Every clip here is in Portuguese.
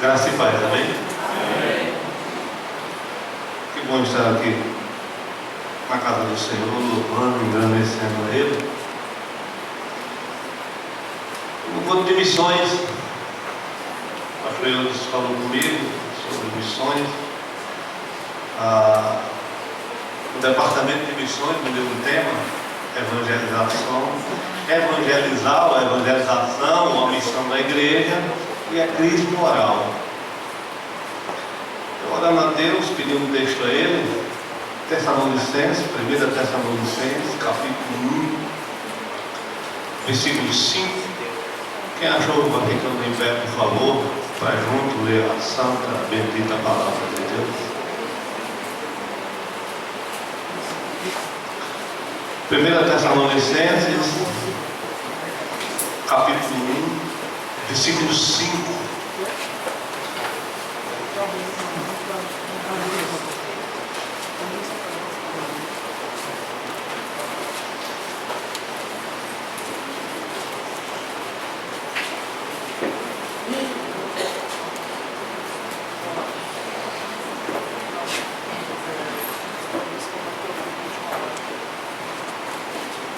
Graça e paz, amém? Que bom estar aqui na casa do Senhor, louvando, engrandecendo a Ele. No encontro de missões, o pastor Eudes falou comigo sobre missões. O departamento de missões me deu um tema: evangelização, evangelizar ou evangelização, a missão da igreja e a crise moral. Eu, orando a Deus, pedi um texto a Ele, Tessalonicenses, 1 Tessalonicenses, capítulo 1, versículo 5. Quem achou, vai ficando em pé, por favor, para junto ler a santa, bendita palavra de Deus. 1 Tessalonicenses, capítulo 1, versículo 5.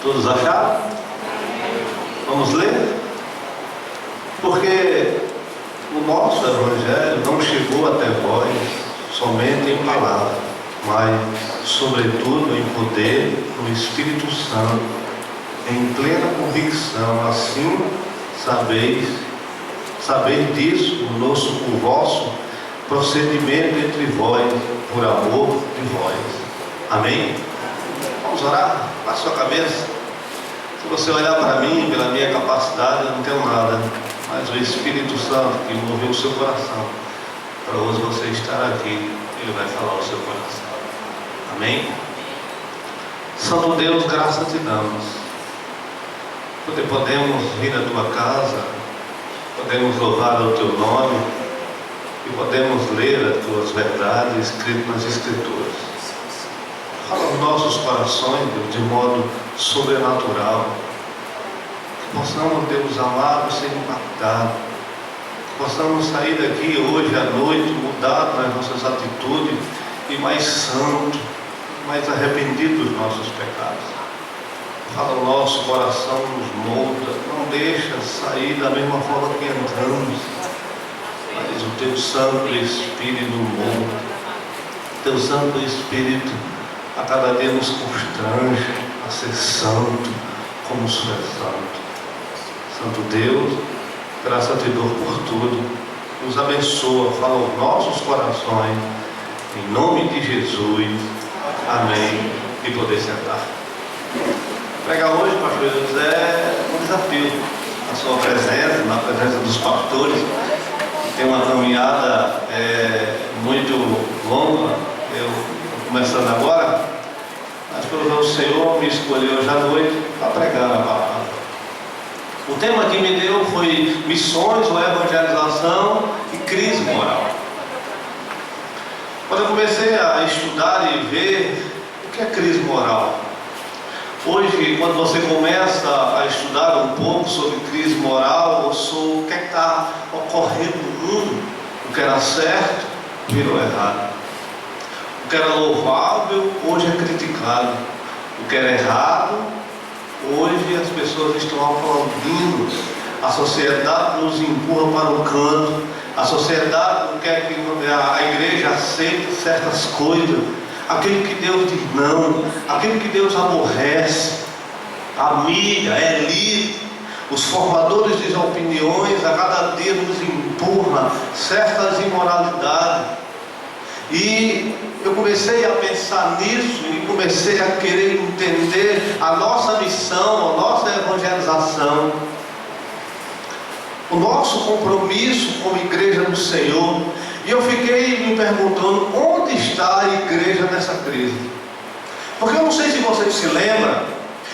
Todos acharam? Vamos ler? Porque o nosso Evangelho não chegou até vós somente em palavra, mas sobretudo em poder no Espírito Santo, em plena convicção. Assim saber disso o vosso procedimento entre vós, por amor de vós. Amém? Vamos orar? Baixe sua cabeça. Se você olhar para mim, pela minha capacidade, eu não tenho nada, mas o Espírito Santo que moveu o seu coração, para hoje você estar aqui, Ele vai falar ao seu coração. Amém? Santo Deus, graças te damos, porque podemos vir à tua casa, podemos louvar o teu nome e podemos ler as tuas verdades escritas nas Escrituras. Fala aos nossos corações, Deus, de modo sobrenatural. Que possamos, Deus amado, ser impactados. Que possamos sair daqui hoje à noite, mudados nas nossas atitudes e mais santos, mais arrependidos dos nossos pecados. Fala o nosso coração, nos molda. Não deixa sair da mesma forma que entramos, mas o teu Santo Espírito molda. Teu Santo Espírito a cada dia nos constrange a ser santo, como o Senhor é santo. Santo Deus, graças te dou por tudo. Nos abençoa, fala aos nossos corações, em nome de Jesus. Amém. E poder sentar. Pregar hoje, pastor Jesus, é um desafio. Na sua presença, na presença dos pastores. Tem uma caminhada muito longa. Eu começando agora, mas pelo Senhor me escolheu hoje à noite para pregar a palavra. O tema que me deu foi missões ou evangelização e crise moral. Quando eu comecei a estudar e ver o que é crise moral, hoje, quando você começa a estudar um pouco sobre crise moral, ou sobre o que está ocorrendo no mundo, o que era certo virou errado. O que era louvável, hoje é criticado. O que era errado, hoje as pessoas estão aplaudindo. A sociedade nos empurra para o canto. A sociedade não quer que a igreja aceite certas coisas. Aquilo que Deus diz não, aquilo que Deus aborrece. A mídia, a elite, os formadores de opiniões, a cada dia nos empurra certas imoralidades. E eu comecei a pensar nisso e comecei a querer entender a nossa missão, a nossa evangelização, o nosso compromisso como igreja do Senhor. E eu fiquei me perguntando, onde está a igreja nessa crise? Porque eu não sei se você se lembra,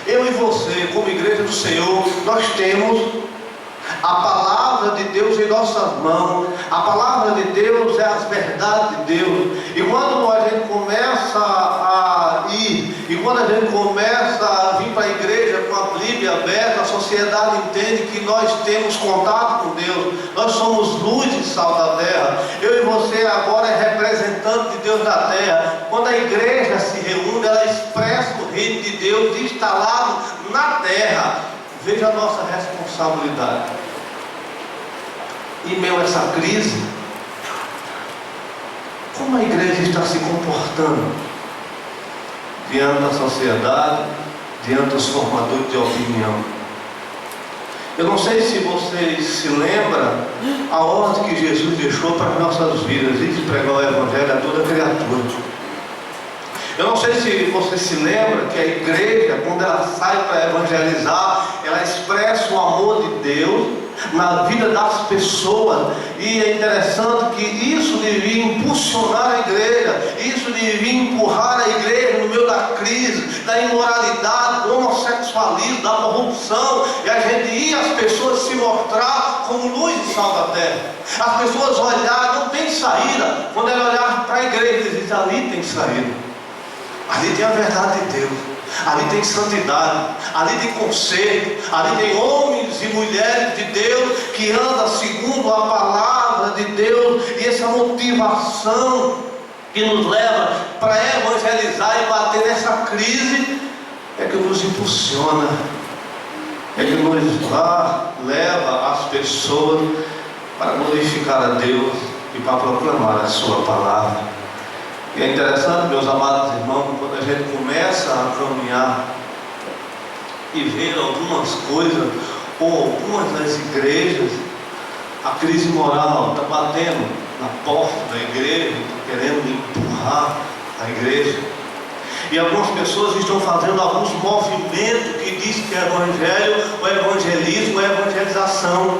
eu e você como igreja do Senhor, nós temos a palavra de Deus em nossas mãos. A palavra de Deus é as verdades de Deus. E quando a gente começa a ir, e quando a gente começa a vir para a igreja com a Bíblia, livre e aberto, a sociedade entende que nós temos contato com Deus, nós somos luz e sal da terra. Eu e você agora é representante de Deus na terra. Quando a igreja se reúne, ela expressa o reino de Deus instalado na terra. Veja a nossa responsabilidade. Em meio a essa crise, como a igreja está se comportando diante da sociedade, diante dos formadores de opinião? Eu não sei se vocês se lembram a ordem que Jesus deixou para as nossas vidas, de pregar o evangelho a toda criatura. Eu não sei se você se lembra que a igreja, quando ela sai para evangelizar, ela expressa o amor de Deus na vida das pessoas. E é interessante que isso devia impulsionar a igreja, isso devia empurrar a igreja no meio da crise, da imoralidade, do homossexualismo, da corrupção. E a gente ia as pessoas se mostrar como luz e sal da terra. As pessoas olharam, não tem saída. Quando elas olhavam para a igreja, eles diziam: ali tem saída. Ali tem a verdade de Deus, ali tem santidade, ali tem conserto, ali tem homens e mulheres de Deus que andam segundo a palavra de Deus. E essa motivação que nos leva para evangelizar e bater nessa crise é que nos impulsiona, é que nos leva as pessoas para glorificar a Deus e para proclamar a sua palavra. E é interessante, meus amados irmãos, quando a gente começa a caminhar e ver algumas coisas, ou algumas das igrejas, a crise moral está batendo na porta da igreja, querendo empurrar a igreja. E algumas pessoas estão fazendo alguns movimentos que dizem que é evangelho, ou evangelismo, ou evangelização.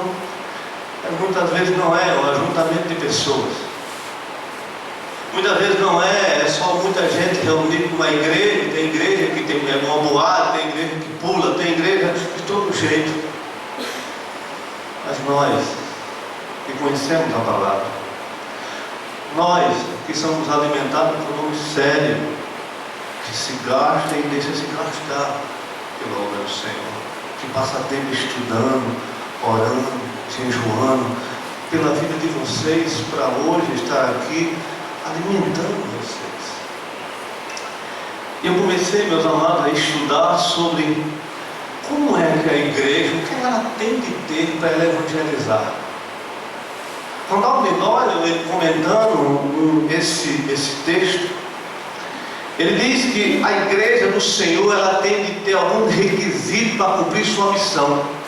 Mas muitas vezes não é um ajuntamento de pessoas. Muitas vezes não é só muita gente reunida numa igreja. Tem igreja que tem uma boate, tem igreja que pula, tem igreja de todo jeito. Mas nós que conhecemos a palavra, nós que somos alimentados por um nome sério, que se gasta e deixa se gastar pela obra do Senhor, que passa tempo estudando, orando, jejuando, pela vida de vocês, para hoje estar aqui alimentando vocês. Eu comecei, meus amados, a estudar sobre como é que a igreja, o que ela tem de ter para ela evangelizar. Ronaldo Lidório, ele comentando esse texto, ele diz que a igreja do Senhor, ela tem de ter algum requisito para cumprir sua missão.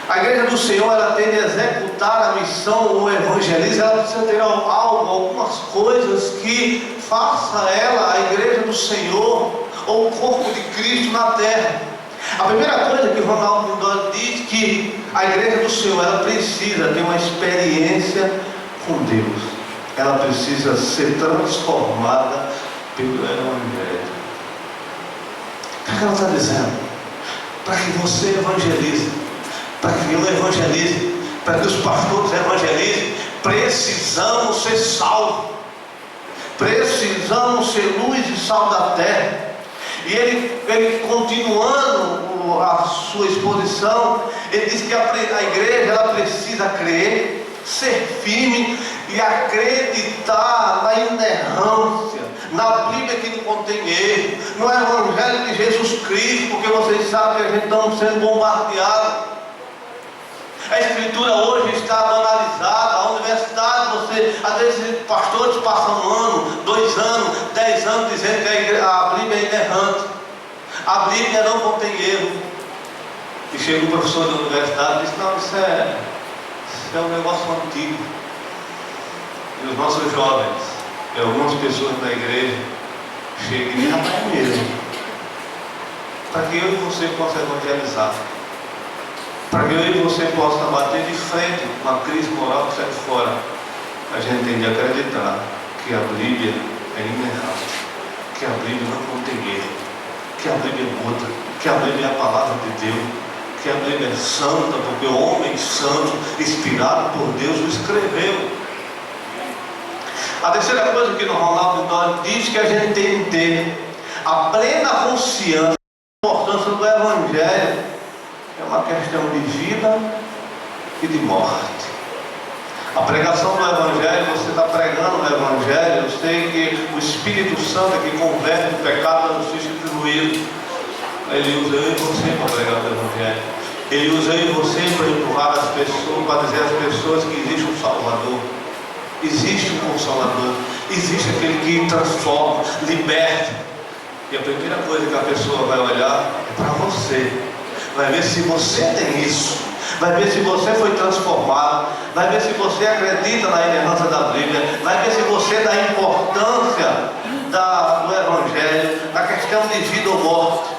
A igreja do Senhor, ela tem de executar a missão, o evangelismo. Ela precisa ter algumas coisas que faça ela, a igreja do Senhor, ou o corpo de Cristo na terra. A primeira coisa que Ronaldo Lidório diz, que a igreja do Senhor, ela precisa ter uma experiência com Deus. Ela precisa ser transformada pelo evangelho. O que ela está dizendo? Para que você evangelize, para que eu evangelize, para que os pastores evangelizem, precisamos ser salvos, precisamos ser luz e sal da terra. E ele continuando a sua exposição, ele diz que a igreja, ela precisa crer, ser firme e acreditar na inerrância, na Bíblia que não contém erro, no evangelho de Jesus Cristo, porque vocês sabem que a gente está sendo bombardeado. A escritura hoje está banalizada. A universidade, às vezes pastores passam 1 ano, 2 anos, 10 anos dizendo que a Bíblia é inerrante, a Bíblia não contém erro. E chega o professor da universidade e diz: não, isso é um negócio antigo. E os nossos jovens e algumas pessoas da igreja chegam e dizem: rapaz, é mesmo, para que eu e você possa evangelizar, para que eu e você possa bater de frente com a crise moral que sai de fora, a gente tem de acreditar que a Bíblia é inerrante, que a Bíblia não contém erro, que a Bíblia muda, que a Bíblia é a palavra de Deus, que a Bíblia é santa, porque o homem santo, inspirado por Deus, o escreveu. A terceira coisa que no Ronaldo Lidório diz que a gente tem que ter a plena consciência da importância do evangelho uma questão de vida e de morte. A pregação do Evangelho, você está pregando o Evangelho, eu sei que o Espírito Santo é que converte o pecado da justiça e do juízo. Ele usa eu e você para pregar o Evangelho. Ele usa eu e você para empurrar as pessoas, para dizer às pessoas que existe um Salvador. Existe um Consolador. Existe aquele que transforma, liberta. E a primeira coisa que a pessoa vai olhar é para você. Vai ver se você tem isso. Vai ver se você foi transformado. Vai ver se você acredita na inerrância da Bíblia. Vai ver se você dá importância do Evangelho, na questão de vida ou morte.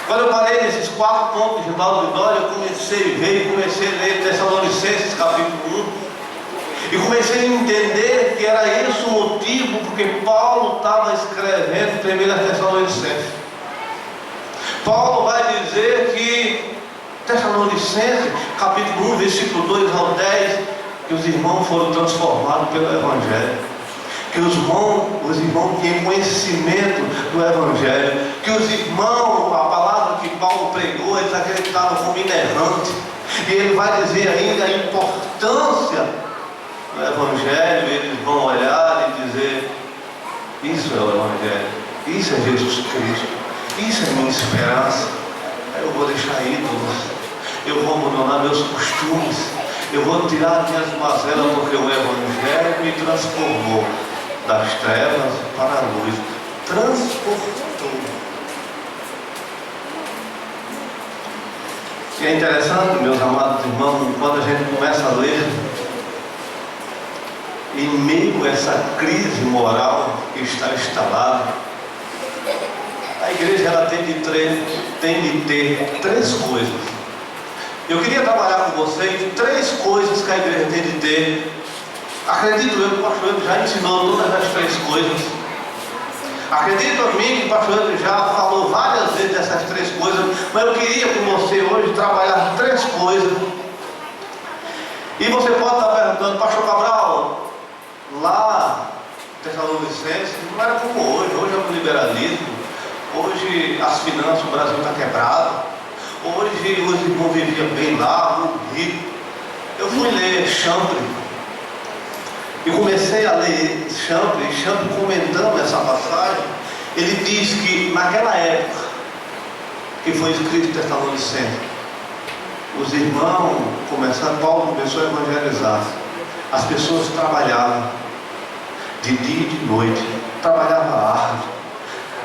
Quando eu parei nesses 4 pontos de Valdidória, eu comecei a ler Tessalonicenses capítulo 1. E comecei a entender que era esse o motivo porque Paulo estava escrevendo 1 Tessalonicenses. Paulo vai dizer que Tessalonicenses, capítulo 1, versículo 2 ao 10, que os irmãos foram transformados pelo Evangelho. Que os irmãos tinham conhecimento do Evangelho. Que os irmãos, a palavra que Paulo pregou, eles acreditavam como inerrante. E ele vai dizer ainda a importância do Evangelho. Eles vão olhar e dizer: isso é o Evangelho, isso é Jesus Cristo, isso é minha esperança. Eu vou deixar ídolos, eu vou abandonar meus costumes, eu vou tirar minhas mazelas, porque o Evangelho me transformou das trevas para a luz. Transportou. E é interessante, meus amados irmãos, quando a gente começa a ler, em meio a essa crise moral que está instalada, a igreja ela tem de ter 3 coisas. Eu queria trabalhar com vocês 3 coisas que a igreja tem de ter. Acredito eu que o pastor já ensinou todas as 3 coisas. Acredito a mim que o pastor já falou várias vezes dessas 3 coisas, mas eu queria com você hoje trabalhar 3 coisas. E você pode estar perguntando: pastor Cabral, lá Tessalonicenses não era como hoje. Hoje é o liberalismo, hoje as finanças, o Brasil está quebrado, hoje os irmãos viviam bem lá, muito rico. Eu fui ler Chambre e comecei a ler Chambre comentando essa passagem. Ele diz que naquela época que foi escrito Tessalonicenses, os irmãos Paulo começou a evangelizar. As pessoas trabalhavam de dia e de noite, trabalhavam árduo,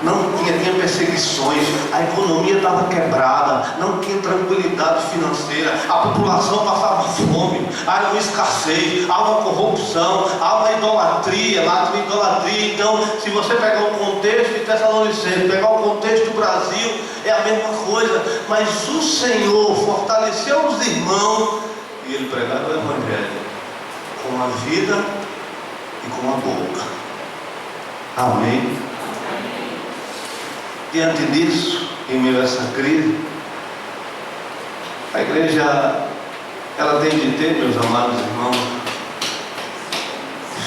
não tinha perseguições, a economia estava quebrada, não tinha tranquilidade financeira, a população passava fome, há uma escassez, há uma corrupção, há uma idolatria, lá tem idolatria. Então, se você pegar o contexto de Tessalonicenses, pegar o contexto do Brasil, é a mesma coisa. Mas o Senhor fortaleceu os irmãos e ele pregava o Evangelho com a vida e com a boca. Amém? Diante disso, em meio a essa crise, a igreja ela tem de ter, meus amados irmãos,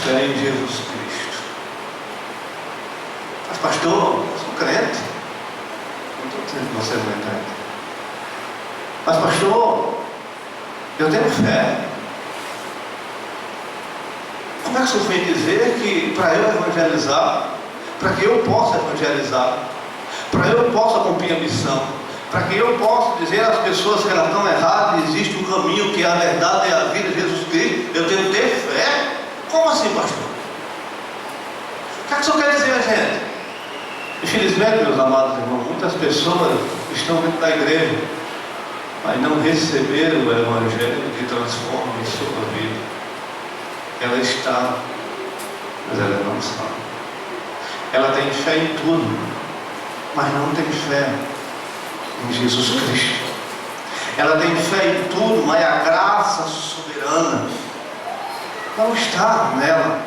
fé em Jesus Cristo. Mas pastor, eu sou crente. Não estou dizendo que você não é crente. Mas pastor, eu tenho fé. Como é que o senhor vem dizer que para eu evangelizar, para que eu possa evangelizar, para que eu possa cumprir a missão, para que eu possa dizer às pessoas que elas estão erradas, existe um caminho que é a verdade e a vida, Jesus Cristo, eu tenho que ter fé? Como assim, pastor? O que é que o senhor quer dizer, gente? Infelizmente, meus amados irmãos, muitas pessoas estão dentro da igreja, mas não receberam o Evangelho que transforma em sua vida. Ela está, mas ela não está. Ela tem fé em tudo, mas não tem fé em Jesus Cristo. Ela tem fé em tudo, mas a graça soberana não está nela.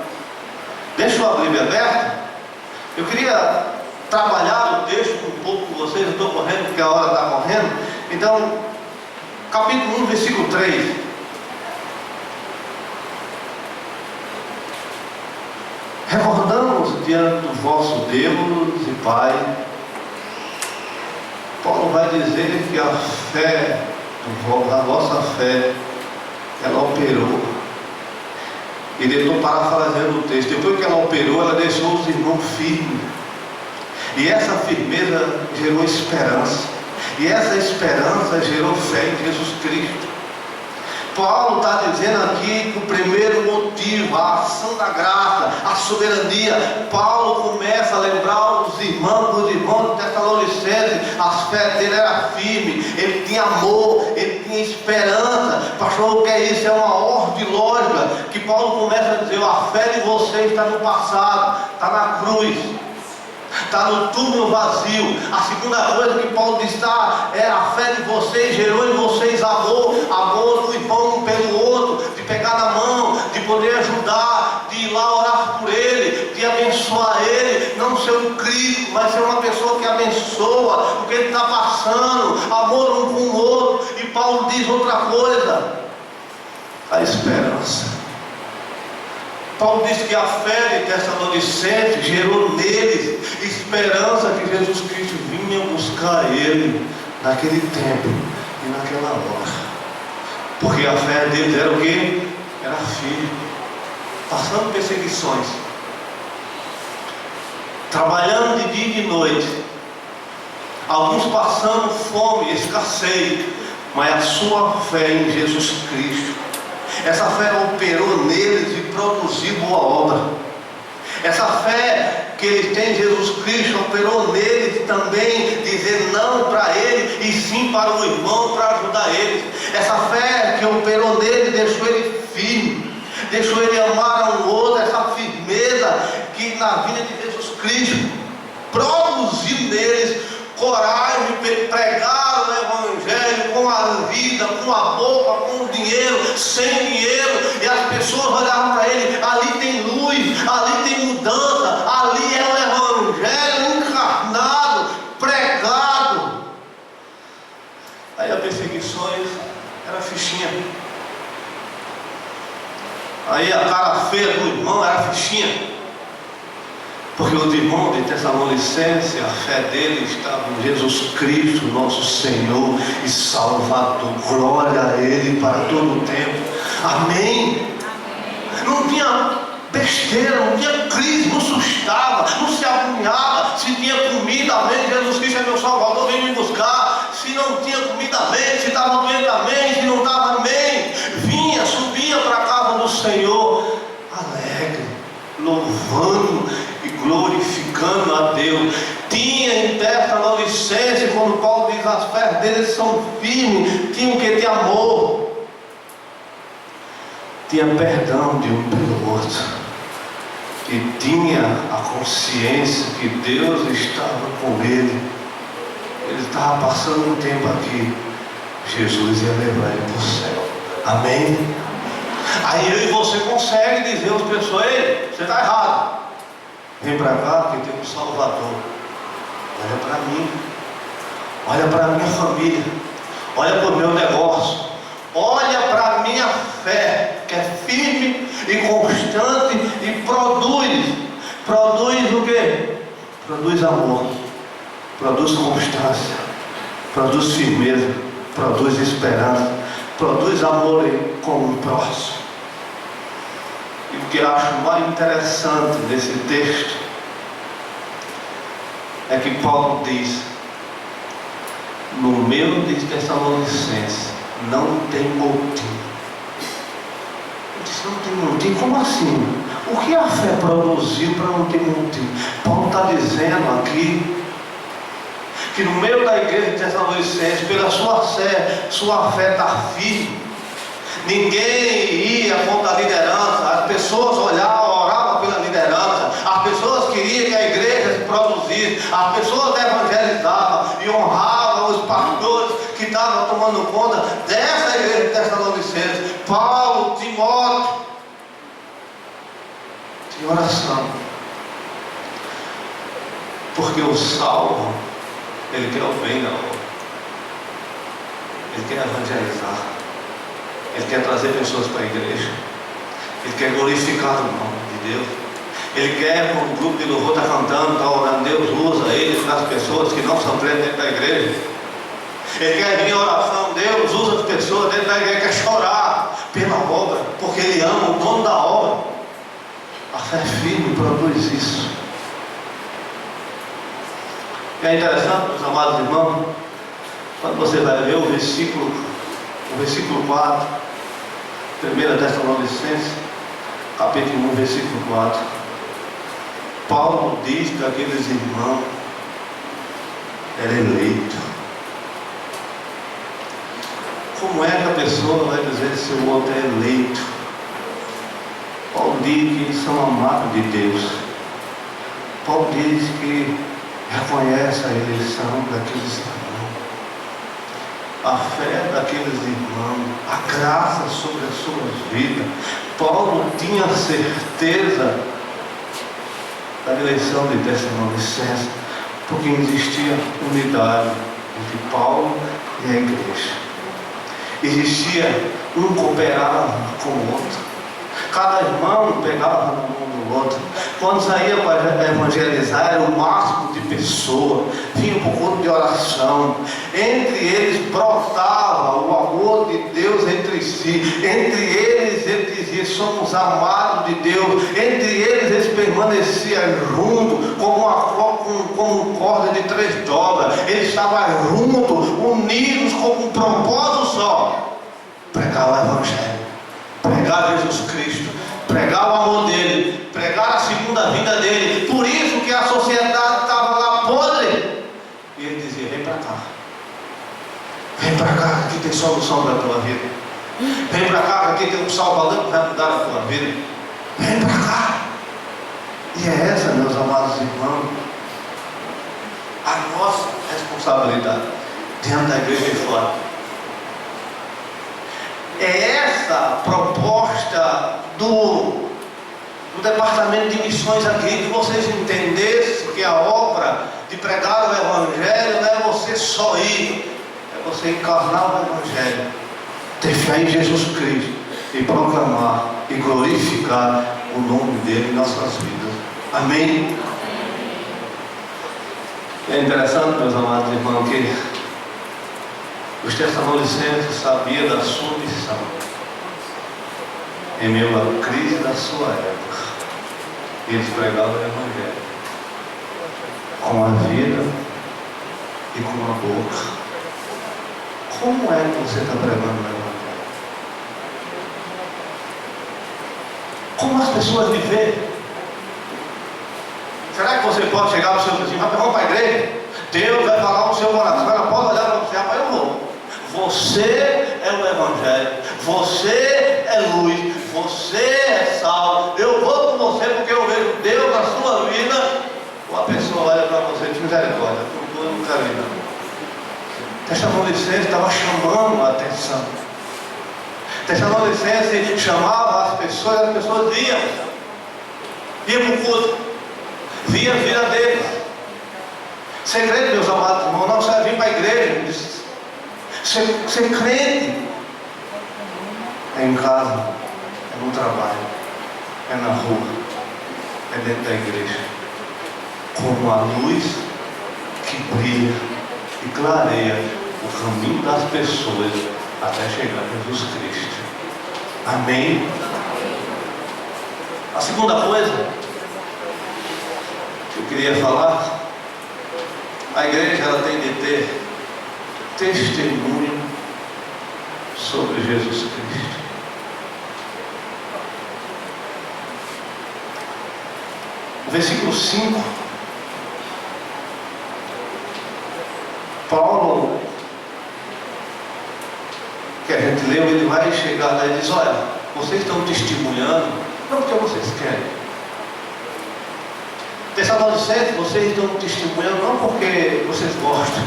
Deixa a Bíblia aberta. Eu queria trabalhar o texto um pouco com vocês. Eu estou correndo porque a hora está correndo. Então, capítulo 1, versículo 3. Recordamos diante do vosso Deus e Pai Paulo vai dizer que a fé, a nossa fé, ela operou. E eu estou parafraseando o texto. Depois que ela operou, ela deixou os irmãos firmes. E essa firmeza gerou esperança. E essa esperança gerou fé em Jesus Cristo. Paulo está dizendo aqui que o primeiro motivo, a ação da graça, a soberania. Paulo começa a lembrar os irmãos de Tessalonicenses, a fé dele era firme, ele tinha amor, ele tinha esperança. Pastor, o que é isso? É uma ordem lógica que Paulo começa a dizer: a fé de vocês está no passado, está na cruz, está no túmulo vazio. A segunda coisa que Paulo diz é a fé de vocês gerou em vocês amor do irmão um pelo outro, de pegar na mão, de poder ajudar, de ir lá orar por ele, de abençoar ele, não ser um crítico, mas ser uma pessoa que abençoa o que ele está passando, amor um com o outro. E Paulo diz outra coisa: a esperança. Paulo diz que a fé de Tessalonicenses gerou neles esperança que Jesus Cristo vinha buscar ele naquele tempo e naquela hora. Porque a fé deles era o quê? Era firme, passando perseguições, trabalhando de dia e de noite, alguns passando fome, escassez, mas a sua fé em Jesus Cristo, essa fé operou neles e produziu boa obra. Essa fé que eles têm em Jesus Cristo operou neles também dizer não para ele e sim para o irmão, para ajudar eles. Essa fé que operou neles deixou ele firme, deixou ele amar um outro. Essa firmeza que na vida de Jesus Cristo produziu neles coragem de pregar o Evangelho com a vida, com a boca, com o dinheiro, sem dinheiro. E as pessoas olhavam para ele: ali tem luz, ali tem mudança, ali é o Evangelho encarnado, pregado. Aí as perseguições era fichinha. Aí a cara feia do irmão era fichinha. Porque os irmãos de Tessalonicenses, a fé deles estava em Jesus Cristo, nosso Senhor e Salvador. Glória a Ele para todo o tempo. Amém? Não tinha besteira, não tinha crise, não assustava, não se agoniava. Se tinha comida, amém, Jesus Cristo é meu Salvador, vem me buscar. Se não tinha comida, amém. Se estava doente, amém. Se não estava, amém. Vinha, subia para a casa do Senhor, alegre, louvando e glorificando a Deus. Tinha em Tessalonicenses, quando Paulo diz as fés deles são firmes, tinham que ter amor, tinha perdão de um pelo outro, e tinha a consciência que Deus estava com ele. Ele estava passando um tempo aqui, Jesus ia levar ele para o céu. Amém? Aí eu e você consegue dizer às pessoas: ei, você está errado, vem para cá que tem um Salvador. Olha para mim, olha para a minha família, olha para o meu negócio, olha para a minha fé, que é firme e constante e produz o quê? Produz amor, produz constância, produz firmeza, produz esperança, produz amor com o próximo. E o que eu acho mais interessante nesse texto é que Paulo diz: no meio de Tessalonicenses não tem motim. Ele diz: não tem motim? Como assim? O que a fé produziu para não ter motim? Paulo está dizendo aqui que no meio da igreja de Tessalonicenses, pela sua fé está firme. Ninguém ia contra a liderança, as pessoas olhavam, oravam pela liderança, as pessoas queriam que a igreja se produzisse, as pessoas evangelizavam e honravam os pastores que estavam tomando conta dessa igreja de Tessalonicenses. Paulo, Timóteo, tinha oração, porque o salvo, ele quer o bem da obra, ele quer evangelizar, ele quer trazer pessoas para a igreja, ele quer glorificar o nome de Deus, ele quer, quando o grupo de louvor está cantando, está orando, Deus usa ele para as pessoas que não são crentes dentro da igreja. Ele quer vir em oração. Deus usa as pessoas dentro da igreja, quer chorar pela obra, porque Ele ama o dono da obra. A fé firme produz isso. E é interessante, meus amados irmãos, quando você vai ver o versículo 4, 1 Tessalonicenses, capítulo 1, versículo 4. Paulo diz que aqueles irmãos eram eleitos. Como é que a pessoa vai dizer se o outro é eleito? Paulo diz que eles são amados de Deus. Paulo diz que reconhece a eleição daqueles irmãos, a fé daqueles irmãos, a graça sobre as suas vidas. Paulo tinha certeza da eleição de Tessalonicenses, porque existia unidade entre Paulo e a igreja. Existia um cooperava com o outro. Cada irmão pegava na mão do outro. Quando saía para evangelizar, era o máximo de pessoas. Vinha para o culto de oração. Entre eles brotava o amor de Deus entre si. Entre eles, ele dizia: somos amados de Deus. Entre eles permaneciam juntos, como corda de 3 dobras. Eles estavam juntos, unidos, com um propósito só: pregar o Evangelho, pregar Jesus Cristo, pregar o amor dele, pregar a segunda vinda dele. Por isso que a sociedade estava lá podre. E ele dizia: vem para cá, vem para cá, aqui tem solução para a tua vida. Vem para cá, aqui tem um Salvador que vai mudar a tua vida. Vem para cá. E é essa, meus amados irmãos, a nossa responsabilidade dentro da igreja e fora. É essa a proposta do departamento de missões aqui, que vocês entendessem que a obra de pregar o Evangelho não é você só ir, é você encarnar o Evangelho, ter fé em Jesus Cristo e proclamar e glorificar o nome dele em nossas vidas. Amém? É interessante, meus amados irmãos, que os Tessalonicenses sabiam da sua missão em meio à crise da sua época. Eles pregavam o Evangelho com a vida e com a boca. Como é que você está pregando o Evangelho? Como as pessoas me veem? Será que você pode chegar para o seu vizinho: vamos para a igreja? Deus vai falar no seu coração. Ela pode olhar para você: rapaz, eu vou. Você é o Evangelho, você é luz, você é sal. Eu vou com você porque eu vejo Deus na sua vida. Ou a pessoa olha para você e diz: misericórdia, eu não quero ir não. Tessalonicenses estava chamando a atenção. Tessalonicenses chamava as pessoas iam para o culto, via a vida deles. Segredo, meus amados irmãos, não precisa vir para a igreja. Ser crente é em casa, é no trabalho, é na rua, é dentro da igreja, como a luz que brilha e clareia o caminho das pessoas até chegar a Jesus Cristo. Amém? A segunda coisa que eu queria falar: a igreja ela tem de ter testemunho sobre Jesus Cristo. O versículo 5, Paulo, que a gente leu, ele vai chegar lá e diz: olha, vocês estão testemunhando não porque vocês querem. Tessalonicenses, vocês estão testemunhando não porque vocês gostam,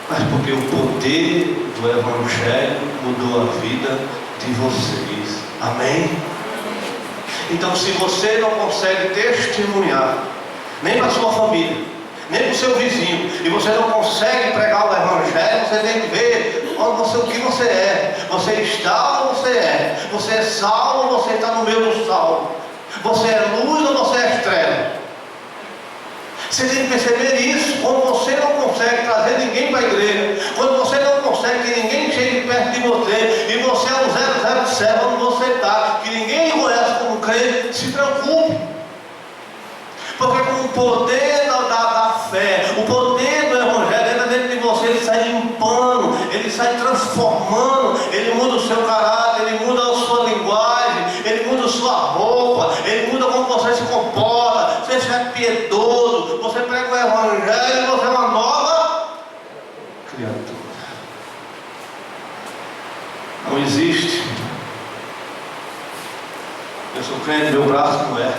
mas porque o poder do Evangelho mudou a vida de vocês. Amém? Então, se você não consegue testemunhar, nem para a sua família, nem para o seu vizinho, e você não consegue pregar o Evangelho, você tem que ver o que você é. Você está ou você é? Você é sal ou você está no meio do sal? Você é luz ou você é estrela? Você tem que perceber isso. Quando você não consegue trazer ninguém para a igreja, quando você não consegue que ninguém chegue perto de você, e você é um 007 onde você está, que ninguém conhece como crente, se preocupe. Porque com o poder da fé, o poder do Evangelho entra dentro de você, ele sai limpando, ele sai transformando, ele muda o seu caráter, ele muda a sua linguagem, ele muda a sua roupa, ele muda como você se comporta. Você é piedoso, você prega o Evangelho e você é uma nova criatura. Não existe. Eu sou crente, meu braço não é.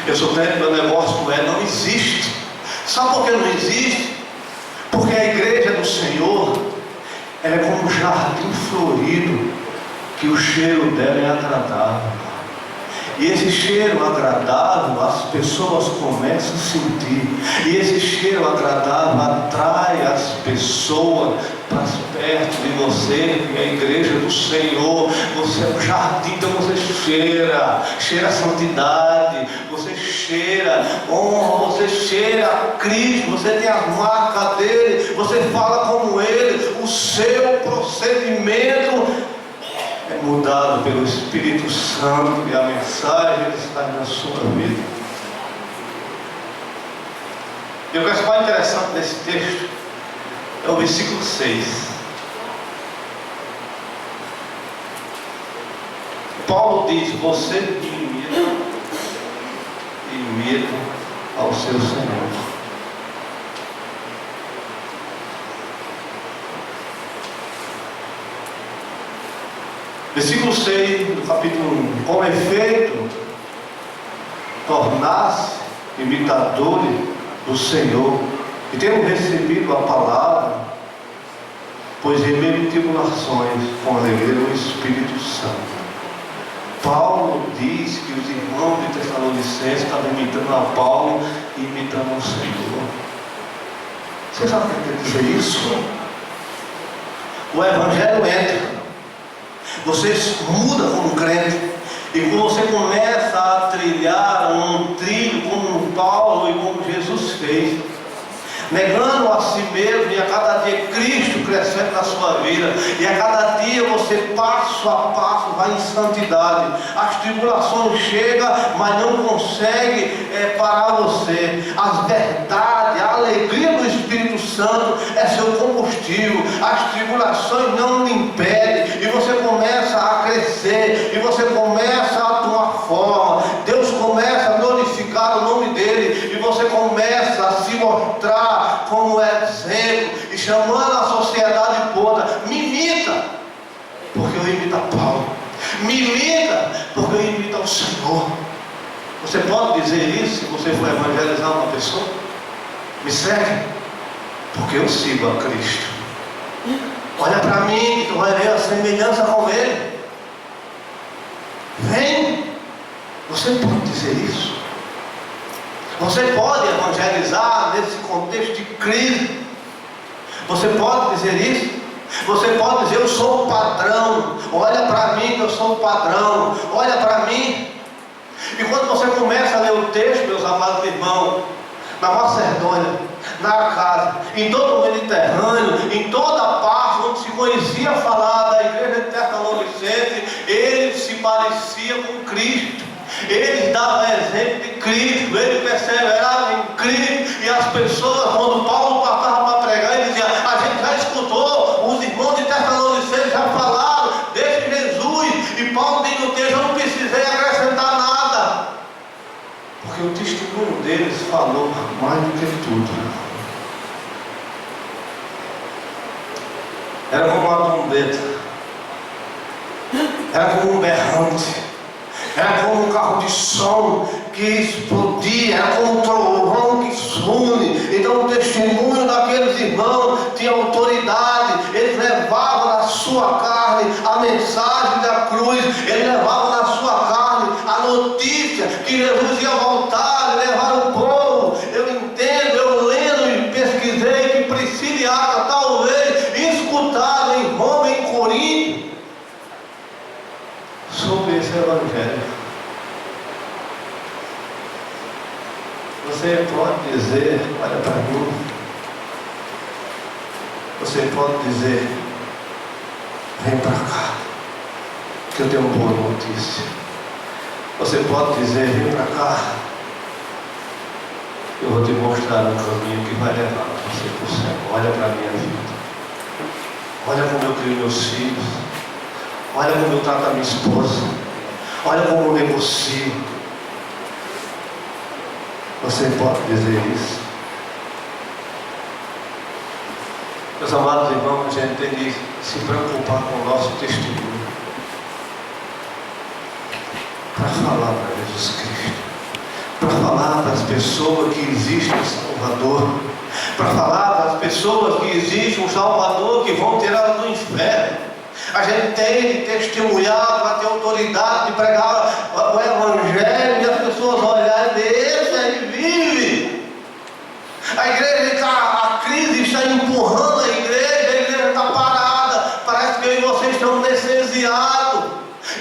Eu sou crente, meu negócio não é. Não existe. Sabe por que não existe? Porque a igreja do Senhor, ela é como um jardim florido, que o cheiro dela é agradável. E esse cheiro agradável, as pessoas começam a sentir. E esse cheiro agradável atrai as pessoas para perto de você, que é a igreja do Senhor. Você é um jardim, então você cheira a santidade, você cheira honra, você cheira a Cristo, você tem as marcas dele, você fala como ele, o seu procedimento é mudado pelo Espírito Santo, e a mensagem está na sua vida. E o que é mais interessante nesse texto é o versículo 6. Paulo diz: você imita ao seu Senhor. Versículo 6 do capítulo 1: com efeito, tornar-se imitadores do Senhor, e temos recebido a palavra, pois em meio de tribulações, com alegria o Espírito Santo. Paulo diz que os irmãos de Tessalonicenses estavam imitando a Paulo e imitando o Senhor. Você sabe o que quer dizer isso? O Evangelho entra, você muda como crente, e quando você começa a trilhar um trilho como Paulo e como Jesus fez, negando a si mesmo, e a cada dia Cristo crescendo na sua vida, e a cada dia você passo a passo vai em santidade. As tribulações chegam, mas não consegue parar você. As verdades, a alegria do Espírito Santo é seu combustível. As tribulações não lhe impedem, e você começa a crescer, e você começa a tomar forma. Deus começa a glorificar o nome dele, e você começa a se mostrar como exemplo, e chamando a sociedade toda: me imita, porque eu imito a Paulo, me imita, porque eu imito ao Senhor. Você pode dizer isso se você for evangelizar uma pessoa? Me segue, porque eu sigo a Cristo. Olha para mim, que tu vai ver a semelhança com ele. Vem. Você pode dizer isso? Você pode evangelizar nesse contexto de crise? Você pode dizer isso? Você pode dizer: eu sou o padrão, olha para mim que eu sou o padrão, olha para mim. E quando você começa a ler o texto, meus amados irmãos, na Macedônia, na Acácia, em todo o Mediterrâneo, em toda a parte onde se conhecia falar da igreja de Tessalonicenses, ele se parecia com Cristo. Ele dava exemplo de Cristo, ele perseverava em Cristo, e as pessoas, quando Paulo passava para pregar, ele dizia: a gente já escutou, os irmãos de Tessalonicenses já falaram desse Jesus, e Paulo diz no texto: eu não precisei acrescentar nada, porque o testemunho deles falou mais do que tudo. Era como uma trombeta, era como um berrante, era como um carro de som que explodia, era como um trovão que zune. Então o testemunho daqueles irmãos tinha autoridade. Eles levavam na sua carne a mensagem da cruz, eles levavam na sua carne a notícia que Jesus ia voltar e levar o povo. Eu entendo, eu lendo e pesquisei que Priscila e Áquila talvez escutaram em Roma e em Corinto sobre esse evangelho. Você Você pode dizer, olha para mim. Você pode dizer, vem para cá, que eu tenho uma boa notícia. Você pode dizer, vem para cá, eu vou te mostrar um caminho que vai levar você para o céu. Olha para a minha vida. Olha como eu crio meus filhos. Olha como eu trato a minha esposa. Olha como eu negocio. Você pode dizer isso. Meus amados irmãos, a gente tem que se preocupar com o nosso testemunho. Para falar para Jesus Cristo. Para falar para as pessoas que existe um Salvador. Para falar para as pessoas que existe um Salvador que vão tirá-las do inferno. A gente tem que testemunhar, para ter autoridade de pregar o Evangelho e as pessoas olharem, deixa ele vive. A igreja, a crise está empurrando a igreja está parada. Parece que eu e vocês estão anestesiados.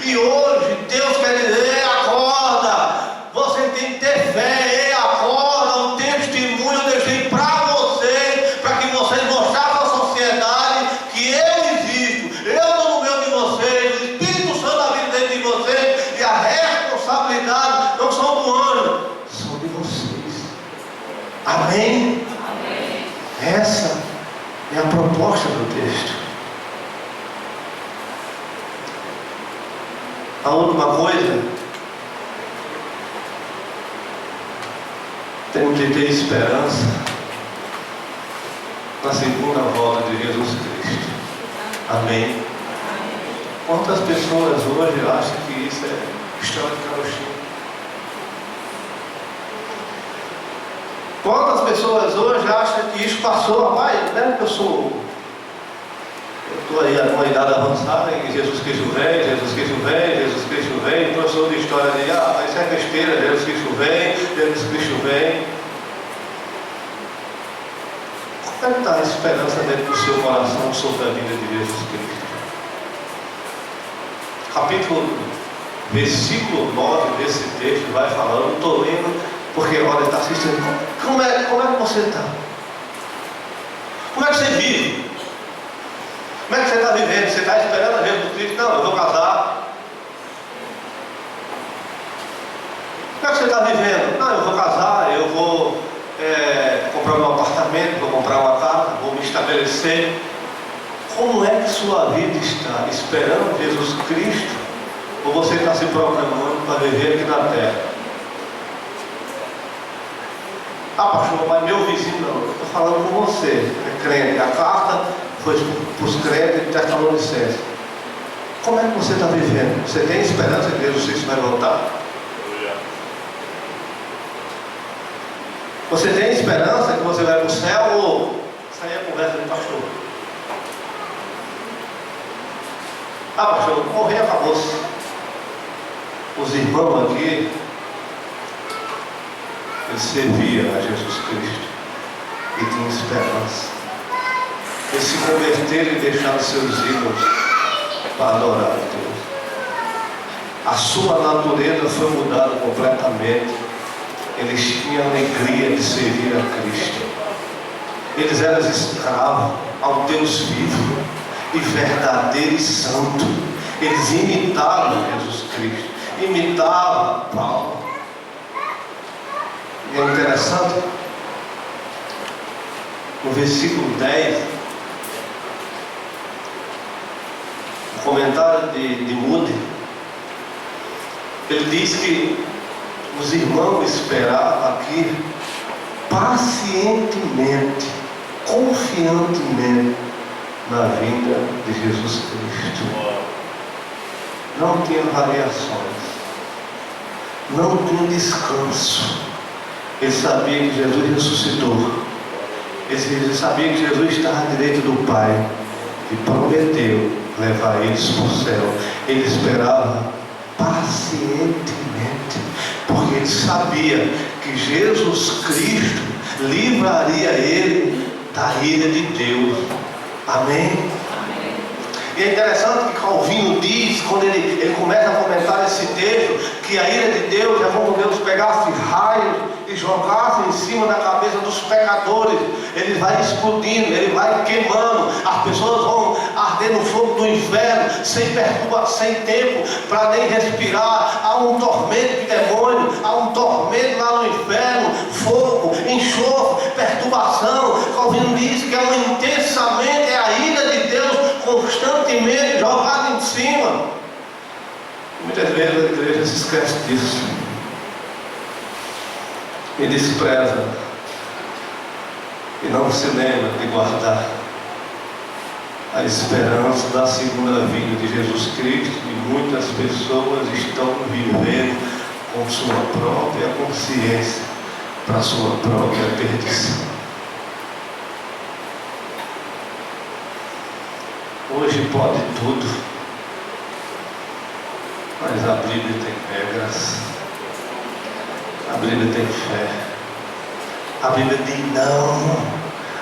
E hoje Deus quer dizer, acorda. Você tem que ter fé, acorda. O testemunho eu deixei para vocês, para que vocês mostrassem à sociedade que eu existo. Eu estou no meio de vocês, o Espírito Santo da vida dentro de vocês, e a responsabilidade não são do anjo, são de vocês. Amém? Amém. Essa é a proposta do texto. A última coisa, temos de ter esperança na segunda volta de Jesus Cristo. Amém? Quantas pessoas hoje acham que isso é história de carochinha? Quantas pessoas hoje acham que isso passou? Rapaz, lembra que eu estou aí numa idade avançada e Jesus Cristo vem, Jesus Cristo vem, Jesus Cristo vem. Professor de história de isso é besteira, Jesus Cristo vem, Jesus Cristo vem. Como é que está a esperança dentro do seu coração sobre a vida de Jesus Cristo? Versículo 9 desse texto vai falando, não estou lendo, porque olha, está assistindo. Como é que você está? Como é que você vive? Como é que você está vivendo? Você está esperando a Jesus Cristo? Não, eu vou casar. Como é que você está vivendo? Não, eu vou casar, eu vou comprar um apartamento, vou comprar uma casa, vou me estabelecer. Como é que sua vida está? Esperando Jesus Cristo? Ou você está se programando para viver aqui na terra? Ah, pastor, mas meu vizinho não. Eu estou falando com você, é crente. A carta foi para os crentes de Tessalonicenses. Como é que você está vivendo? Você tem esperança que Jesus Cristo vai voltar? Você tem esperança que você vai para o céu ou isso aí é conversa de pastor? Ah, pastor, morrer acabou-se. Os irmãos aqui, eles serviam a Jesus Cristo e tinham esperança. Eles se converteram e deixaram seus ídolos para adorar a Deus. A sua natureza foi mudada completamente. Eles tinham alegria de servir a Cristo. Eles eram escravos ao Deus vivo e verdadeiro e santo. Eles imitavam Jesus Cristo, imitavam Paulo. E é interessante, no versículo 10, o comentário de Moody, ele diz que os irmãos esperavam aqui pacientemente, confiantemente na vinda de Jesus Cristo. Não tinha variações, não tinha descanso. Eles sabiam que Jesus ressuscitou. Eles sabiam que Jesus estava à direita do Pai e prometeu levar eles para o céu. Eles esperavam pacientemente, porque eles sabiam que Jesus Cristo livraria ele da ira de Deus. Amém? E é interessante que Calvino diz, quando ele começa a comentar esse texto, que a ira de Deus é como Deus pegasse raios e e jogasse em cima da cabeça dos pecadores, ele vai explodindo, ele vai queimando, as pessoas vão arder no fogo do inferno, sem perturbação, sem tempo para nem respirar. Há um tormento de demônio, há um tormento lá no inferno, fogo, enxofre, perturbação. Calvino diz que é intensamente, é a ira de Deus constantemente jogada em cima. Muitas vezes a igreja se esquece disso e despreza, e não se lembra de guardar a esperança da segunda vinda de Jesus Cristo. E muitas pessoas estão vivendo com sua própria consciência para sua própria perdição. Hoje pode tudo, mas a Bíblia tem regras, a Bíblia tem fé, a Bíblia diz não.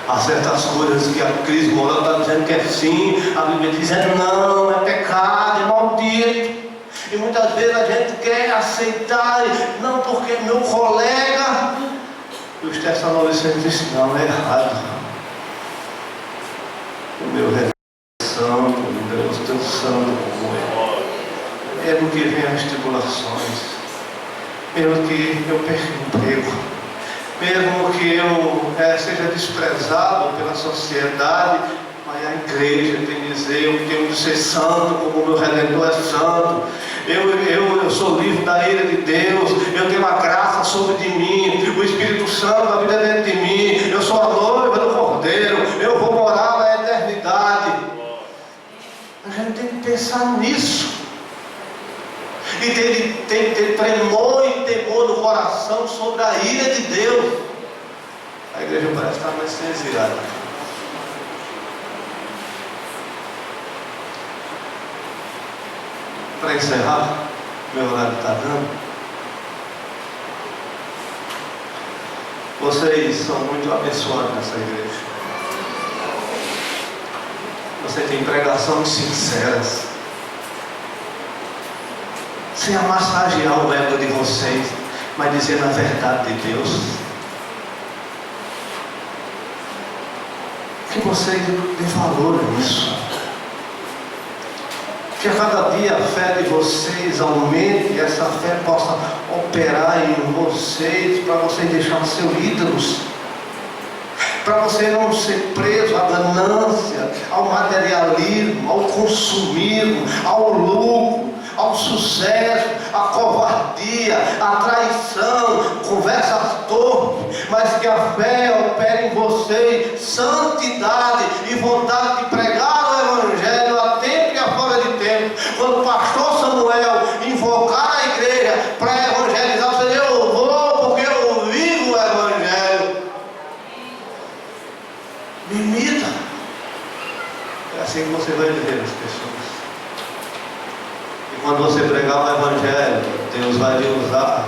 Há certas coisas que a Cris Moura está dizendo que é sim, a Bíblia diz não, é pecado, é maldito. E muitas vezes a gente quer aceitar, não, porque meu colega, e os Tessalonicenses dizem não, é errado. O meu santo, o Deus tão santo como é. Mesmo que venham as tribulações, mesmo que eu perca o emprego, mesmo que eu seja desprezado pela sociedade, mas a igreja tem que dizer: eu tenho de ser santo como o meu Redentor é santo. Eu sou livre da ira de Deus, eu tenho a graça sobre de mim, o Espírito Santo habita dentro de mim, eu sou a noiva do Cordeiro, eu vou morar na eternidade. A gente tem que pensar nisso. E tem que ter tremor e temor no coração sobre a ira de Deus. A igreja parece estar mais sensibilizada. Para encerrar, meu horário está dando. Vocês são muito abençoados nessa igreja. Você tem pregações sinceras, sem amassagear o ego de vocês, mas dizendo a verdade de Deus. Que vocês dêem valor nisso. Que a cada dia a fé de vocês aumente, e essa fé possa operar em vocês, para vocês deixarem seus ídolos, para você não ser preso à ganância, ao materialismo, ao consumismo, ao lucro, ao sucesso, à covardia, à traição, conversas torpes, mas que a fé opere em vocês santidade e vontade de pregar o Evangelho a tempo e a fora de tempo. Quando o pastor Samuel invocar a igreja para evangelizar, você diz: eu vou porque eu vivo o Evangelho. Me imita. É assim que você vai viver as pessoas. Quando você pregar o Evangelho, Deus vai lhe usar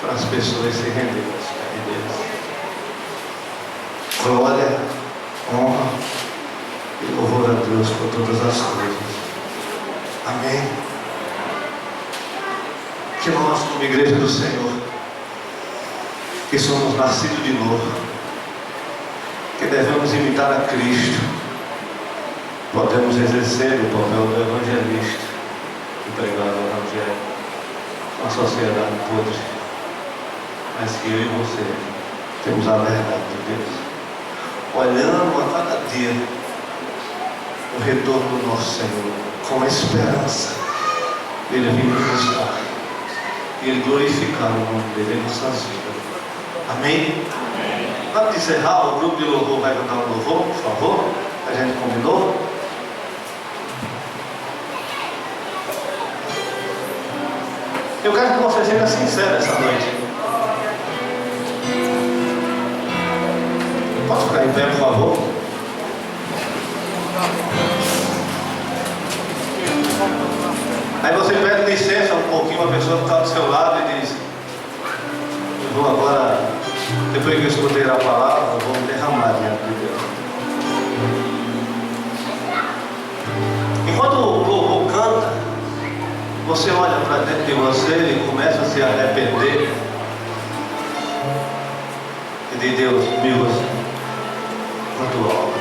para as pessoas se renderem aos pés deles. Glória, honra e louvor a Deus por todas as coisas. Amém. Que nós, como igreja do Senhor, que somos nascidos de novo, que devemos imitar a Cristo, podemos exercer o papel do evangelista e pregar o Evangelho na sociedade podre, mas que eu e você temos a verdade de Deus, olhando a cada dia o retorno do nosso Senhor, com a esperança dele vir nos buscar e ele glorificar o nome dele em nossas vidas. Amém? Antes de encerrar, o grupo de louvor vai cantar um louvor, por favor, a gente combinou. Eu quero que você seja sincero essa noite. Pode ficar em pé, por favor? Aí você pede licença um pouquinho, uma pessoa que está do seu lado e diz: eu vou agora, depois que eu escutei a palavra, eu vou me derramar diante de Deus. Enquanto o louvor canta, você olha para dentro de você e começa a se arrepender de Deus me usa na tua obra.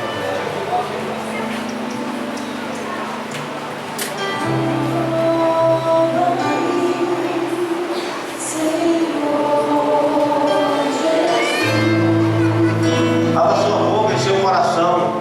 Abra sua boca e seu coração.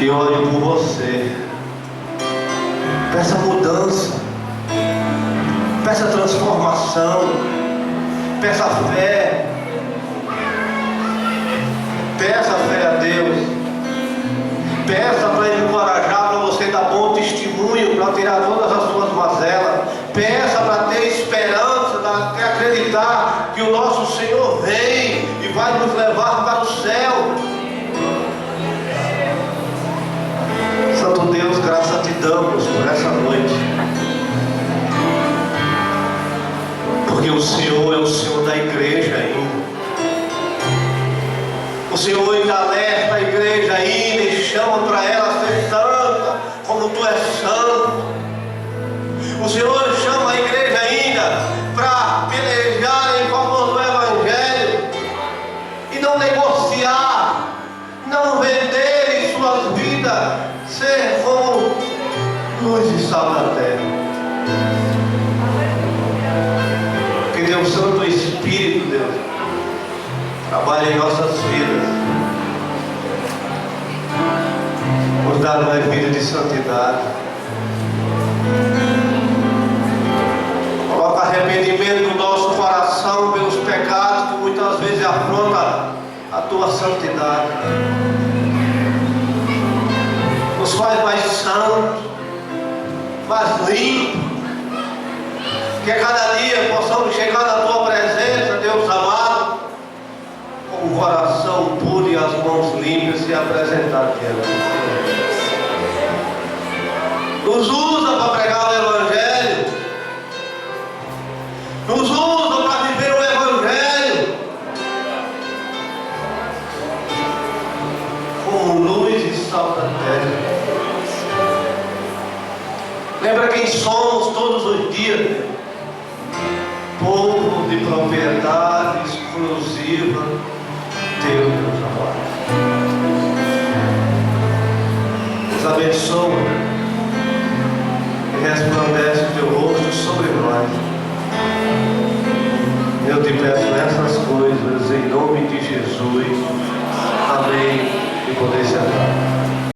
E ore por você. Peça mudança, peça transformação, peça fé, peça fé a Deus, peça para Ele encorajar, para você dar bom testemunho, para tirar todas as suas mazelas, peça para ter esperança, para acreditar que o nosso Senhor vem e vai nos levar para o céu. Santo Deus, graças te damos por essa noite, porque o Senhor é o Senhor da igreja ainda. O Senhor ainda alerta a igreja ainda e chama para ela ser santa, como tu és santo. O Senhor chama a igreja ainda para pelejar em favor do Evangelho e não negociar, não vender em suas vidas, ser como luz e sal da terra. Que Deus Santo Espírito, Deus, trabalhe em nossas vidas, nos dá uma vida de santidade. Coloca arrependimento no nosso coração pelos pecados que muitas vezes afrontam a tua santidade. Nos faz mais santos, mais limpos, que a cada dia possamos chegar na tua presença, Deus amado, com o coração puro e as mãos limpas e apresentar diante. Nos usa para pregar o Evangelho, nos usa para viver quem somos todos os dias. Povo de propriedade exclusiva teu, Deus amado. Nos abençoa e resplandece